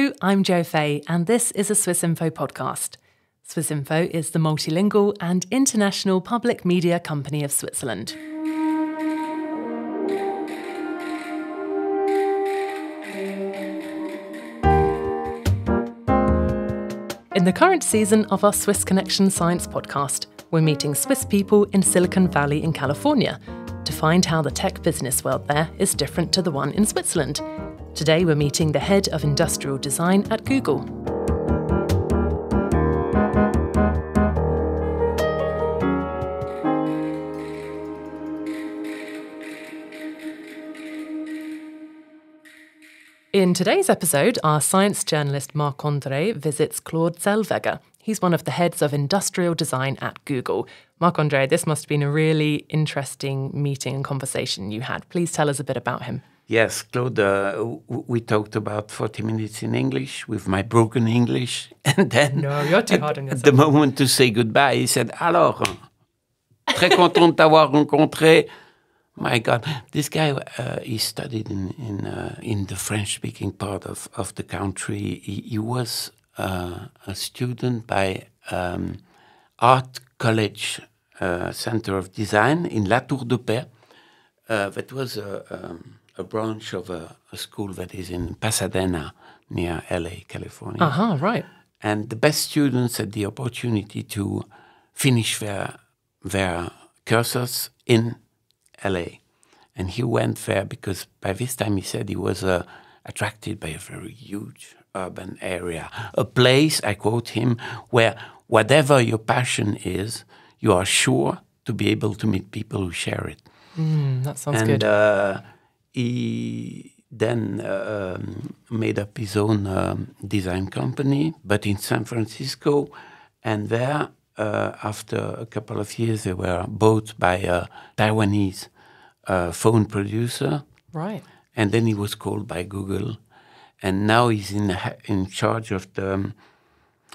Hello, I'm Jo Fay, and this is a SwissInfo podcast. SwissInfo is the multilingual and international public media company of Switzerland. In the current season of our Swiss Connection Science podcast, we're meeting Swiss people in Silicon Valley in California to find how the tech business world there is different to the one in Switzerland. Today we're meeting the head of industrial design at Google. In today's episode, our science journalist Marc-André visits Claude Zellweger. He's one of the heads of industrial design at Google. Marc-André, this must have been a really interesting meeting and conversation you had. Please tell us a bit about him. Yes, Claude, we talked about 40 minutes in English with my broken English. And then, no, you're too hard on yourself. The moment to say goodbye, he said, alors, très content de t'avoir rencontré. My God, this guy, he studied in the French-speaking part of the country. He was a student by Art College Center of Design in La Tour de Paix. That was a branch of a school that is in Pasadena, near LA, California. Right. And the best students had the opportunity to finish their courses in LA. And he went there because by this time he said he was attracted by a very huge urban area. A place, I quote him, where whatever your passion is, you are sure to be able to meet people who share it. That sounds good. And he then made up his own design company, but in San Francisco. And there, after a couple of years, they were bought by a Taiwanese phone producer. Right. And then he was called by Google. And now he's in charge of the...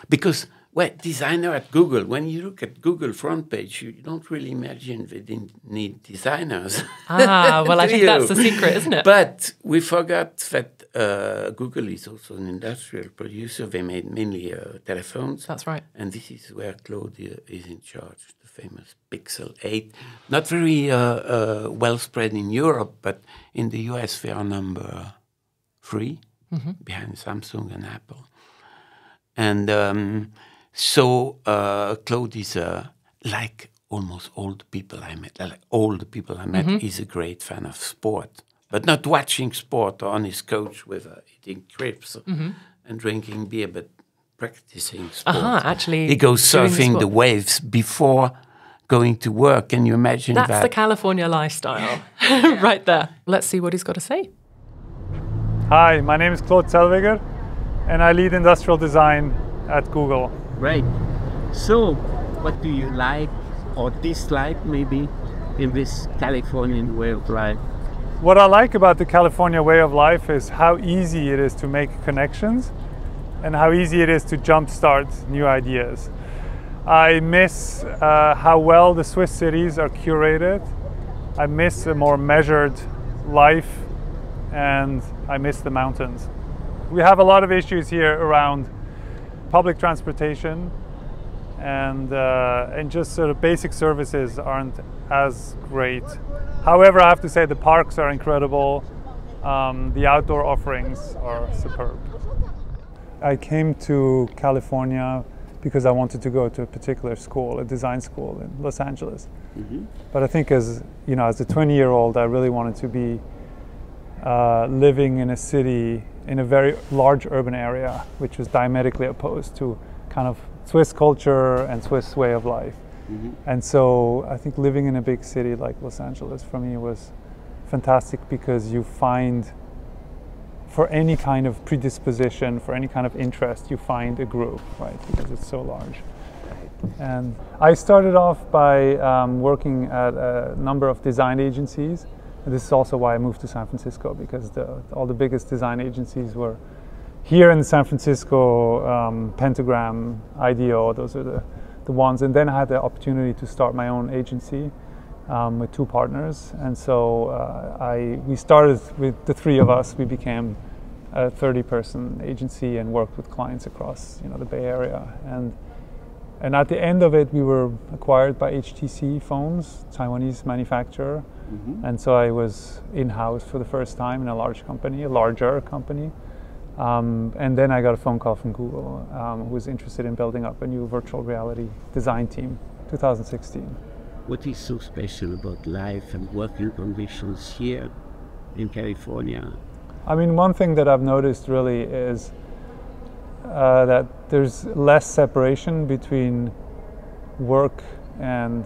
Because, well, designer at Google, when you look at Google front page, you don't really imagine they didn't need designers. Well, I think that's the secret, isn't it? But we forgot that Google is also an industrial producer. They made mainly telephones. That's right. And this is where Claude is in charge, the famous Pixel 8. Not very well spread in Europe, but in the US they are number 3, behind Samsung and Apple. And so Claude is like almost all the people I met, he's a great fan of sport, but not watching sport on his couch with eating crepes and drinking beer, but practicing sport. Actually, he goes surfing the waves before going to work. Can you imagine that? That's the California lifestyle right there. Let's see what he's got to say. Hi, my name is Claude Zellweger, and I lead industrial design at Google. Right. So, what do you like or dislike maybe in this Californian way of life? What I like about the California way of life is how easy it is to make connections and how easy it is to jumpstart new ideas. I miss how well the Swiss cities are curated. I miss a more measured life, and I miss the mountains. We have a lot of issues here around public transportation, and just sort of basic services aren't as great. However, I have to say the parks are incredible. The outdoor offerings are superb. I came to California because I wanted to go to a particular school, a design school in Los Angeles. But I think as a 20-year-old, I really wanted to be living in a city in a very large urban area, which was diametrically opposed to kind of Swiss culture and Swiss way of life. And so I think living in a big city like Los Angeles for me was fantastic, because you find, for any kind of predisposition, for any kind of interest, you find a group, right? Because it's so large. And I started off by working at a number of design agencies. And this is also why I moved to San Francisco, because all the biggest design agencies were here in San Francisco. Pentagram, IDEO, those are the ones. And then I had the opportunity to start my own agency with 2 partners. And so we started with the 3 of us. We became a 30-person agency and worked with clients across the Bay Area. And at the end of it, we were acquired by HTC Phones, Taiwanese manufacturer. And so I was in-house for the first time in a larger company. And then I got a phone call from Google, who was interested in building up a new virtual reality design team, 2016. What is so special about life and working conditions here in California? I mean, one thing that I've noticed really is that there's less separation between work and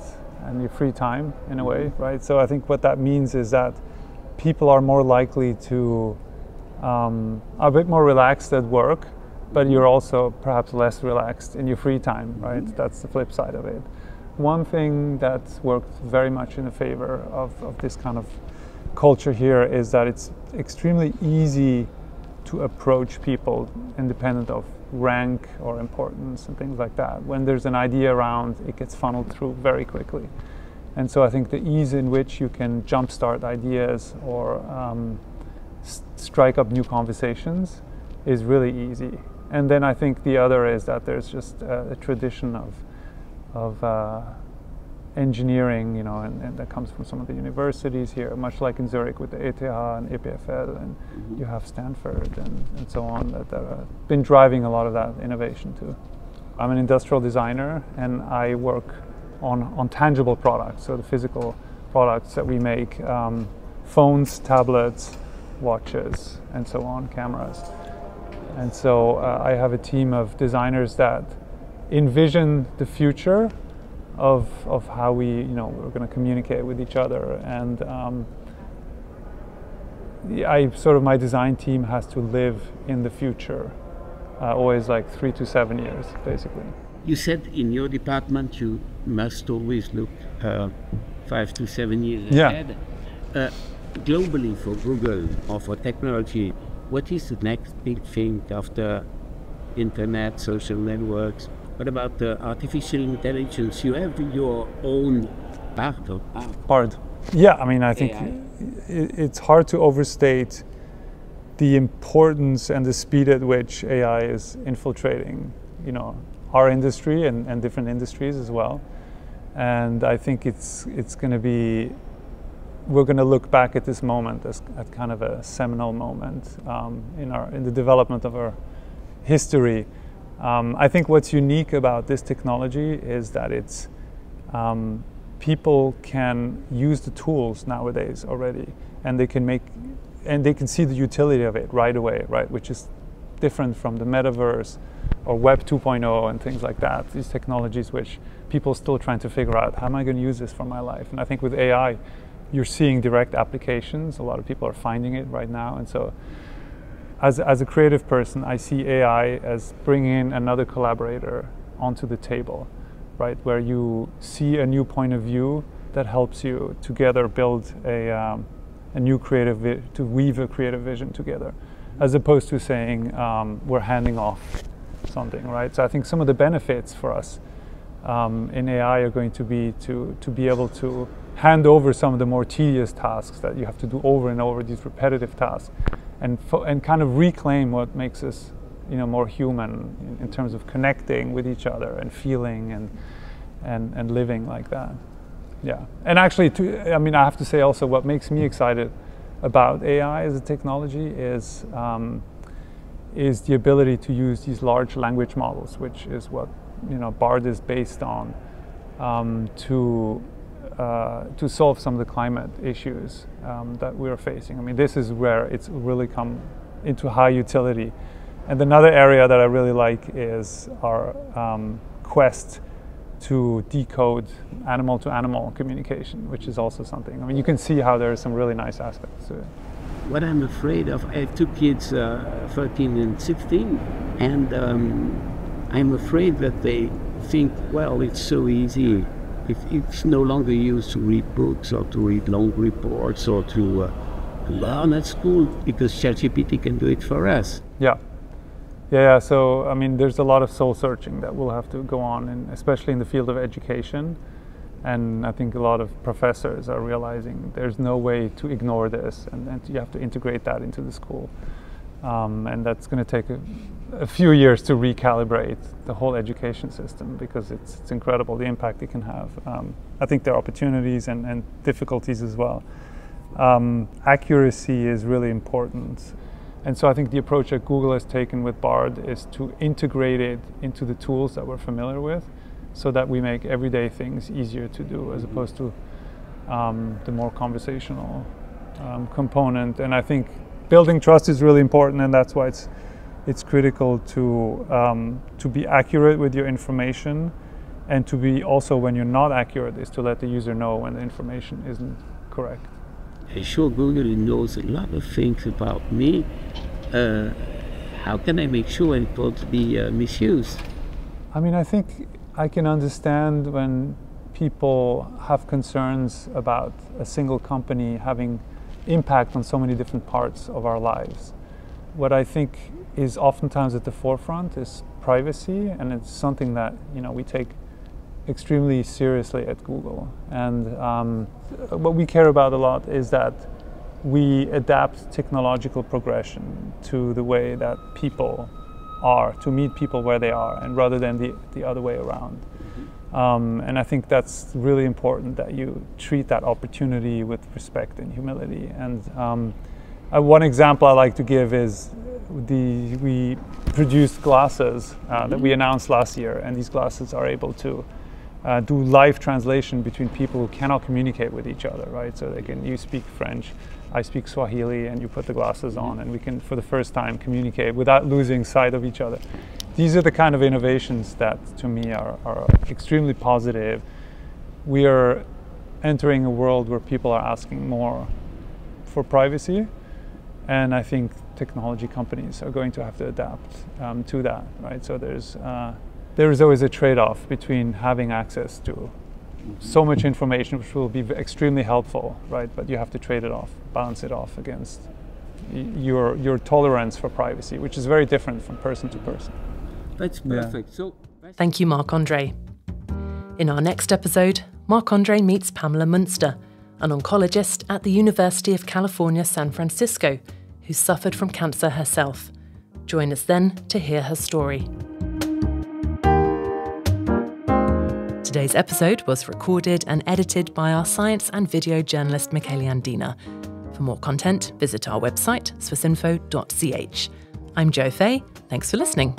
your free time, in a way, right? So I think what that means is that people are more likely to a bit more relaxed at work, but you're also perhaps less relaxed in your free time, right? That's the flip side of it. One thing that's worked very much in the favor of this kind of culture here is that it's extremely easy to approach people independent of rank or importance and things like that. When there's an idea around, it gets funneled through very quickly. And so I think the ease in which you can jumpstart ideas or strike up new conversations is really easy. And then I think the other is that there's just a tradition of engineering, and that comes from some of the universities here, much like in Zurich with the ETH and EPFL, and you have Stanford and so on, that have been driving a lot of that innovation too. I'm an industrial designer, and I work on tangible products, so the physical products that we make, phones, tablets, watches, and so on, cameras. And so I have a team of designers that envision the future of how we're going to communicate with each other. And my design team has to live in the future, always like 3 to 7 years, basically. You said in your department you must always look 5 to 7 years ahead. Globally, for Google or for technology, what is the next big thing after internet, social networks? What about artificial intelligence? You have your own part. Yeah, I mean, I think it's hard to overstate the importance and the speed at which AI is infiltrating, our industry and different industries as well. And I think it's going to be, we're going to look back at this moment as at kind of a seminal moment in the development of our history. I think what's unique about this technology is that it's people can use the tools nowadays already, and they can see the utility of it right away, right? Which is different from the metaverse or Web 2.0 and things like that. These technologies which people are still trying to figure out, how am I going to use this for my life? And I think with AI, you're seeing direct applications. A lot of people are finding it right now, and so. As a creative person, I see AI as bringing in another collaborator onto the table, right? Where you see a new point of view that helps you together build a new to weave a creative vision together, as opposed to saying we're handing off something, right? So I think some of the benefits for us in AI are going to be to be able to hand over some of the more tedious tasks that you have to do over and over, these repetitive tasks, and kind of reclaim what makes us, more human in terms of connecting with each other and feeling and living like that. Yeah, and actually, I have to say also, what makes me excited about AI as a technology is the ability to use these large language models, which is what BARD is based on, to solve some of the climate issues that we're facing. I mean, this is where it's really come into high utility. And another area that I really like is our quest to decode animal-to-animal communication, which is also something. I mean, you can see how there are some really nice aspects to it. What I'm afraid of, I have two kids, 13 and 16, and I'm afraid that they think, well, it's so easy. It's no longer used to read books or to read long reports or to learn at school, because ChatGPT can do it for us. Yeah. So, I mean, there's a lot of soul searching that will have to go on, especially in the field of education. And I think a lot of professors are realizing there's no way to ignore this, and you have to integrate that into the school. And that's going to take a few years to recalibrate the whole education system, because it's incredible the impact it can have. I think there are opportunities and difficulties as well. Accuracy is really important. And so I think the approach that Google has taken with Bard is to integrate it into the tools that we're familiar with, so that we make everyday things easier to do, as opposed to the more conversational component. And I think building trust is really important, and that's why it's critical to be accurate with your information, and to be also, when you're not accurate, is to let the user know when the information isn't correct. I'm sure Google knows a lot of things about me. How can I make sure it won't be misused? I mean, I think I can understand when people have concerns about a single company having impact on so many different parts of our lives. What I think is oftentimes at the forefront is privacy, and it's something that we take extremely seriously at Google. And what we care about a lot is that we adapt technological progression to the way that people are, to meet people where they are, and rather than the other way around. And I think that's really important, that you treat that opportunity with respect and humility. And one example I like to give is we produced glasses that we announced last year, and these glasses are able to do live translation between people who cannot communicate with each other, right? So you speak French, I speak Swahili, and you put the glasses on, and we can, for the first time, communicate without losing sight of each other. These are the kind of innovations that, to me, are extremely positive. We are entering a world where people are asking more for privacy, and I think technology companies are going to have to adapt to that, right? So there is always a trade-off between having access to so much information, which will be extremely helpful, right? But you have to trade it off, balance it off against your tolerance for privacy, which is very different from person to person. That's perfect. Yeah. So, thank you, Marc-André. In our next episode, Marc-André meets Pamela Munster, an oncologist at the University of California, San Francisco, who suffered from cancer herself. Join us then to hear her story. Today's episode was recorded and edited by our science and video journalist Michele Andina. For more content, visit our website, swissinfo.ch. I'm Jo Fay. Thanks for listening.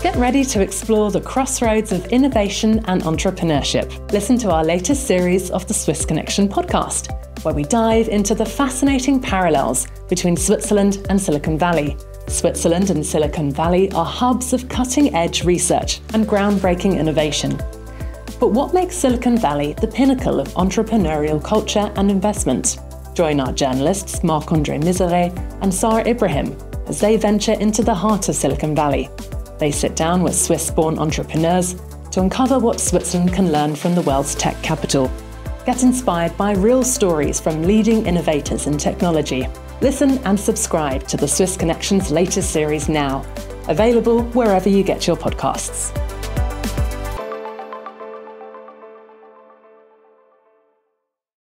Get ready to explore the crossroads of innovation and entrepreneurship. Listen to our latest series of the Swiss Connection podcast, where we dive into the fascinating parallels between Switzerland and Silicon Valley. Switzerland and Silicon Valley are hubs of cutting-edge research and groundbreaking innovation. But what makes Silicon Valley the pinnacle of entrepreneurial culture and investment? Join our journalists Marc-André Miseret and Sarah Ibrahim as they venture into the heart of Silicon Valley. They sit down with Swiss-born entrepreneurs to uncover what Switzerland can learn from the world's tech capital. Get inspired by real stories from leading innovators in technology. Listen and subscribe to the Swiss Connection's latest series now, available wherever you get your podcasts.